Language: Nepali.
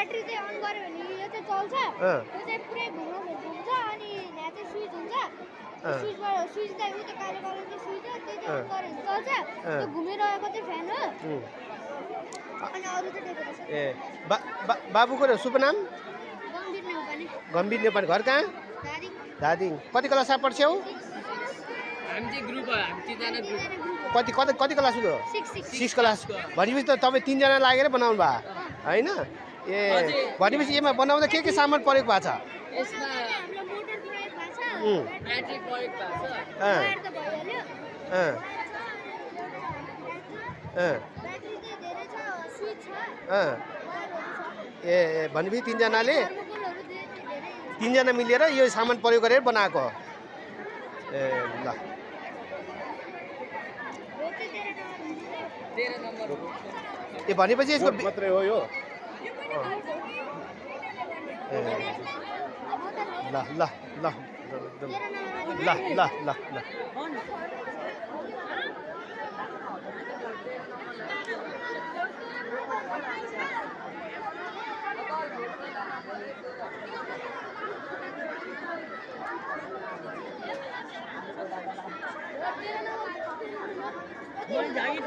ब्याट्री चाहिँ अन गर्यो भने यो चाहिँ चल्छ यो चाहिँ पुरै घुम्छ अनि यहाँ चाहिँ स्विच हुन्छ स्विचबाट स्विच चाहिँ उयो त कालो कालो चाहिँ स्विच हो त्यो चाहिँ अन गर्यो भने चल्छ त्यो घुमिरहेको चाहिँ फ्यान हो अनि अरू चाहिँ डेकोरेसन ए बाबुको शुभ नाम गम्भीर नेपाली गम्भीर नेपाली घर कहाँ दादी दादी कति क्लासमा पढ्छौ हामी चाहिँ ग्रुप हो हामी तिनजना ग्रुप कति कति कति क्लास हो 6 क्लास भनेपछि त तपाईँ 3 जना लागेर बनाउनु भयो हैन ए भनेपछि यसमा बनाउँदा के सामान प्रयोग भएको छ यसमा हाम्रो मोटर प्रयोग भएको छ ब्याट्री प्रयोग भएको छ वायर त भइहाल्यो ब्याट्री चाहिँ धेरै छ स्विच छ वायरहरू छ ए भनेपछि 3 जनाले थर्मोकोलहरू धेरै 3 जना मिलेर यो सामान प्रयोग गरेर बनाएको हो ए ल हो चाहिँ 13 नम्बर 13 नम्बर ए भनेपछि यसको मात्रै हो यो ल ल ल ल ल ल ल जागी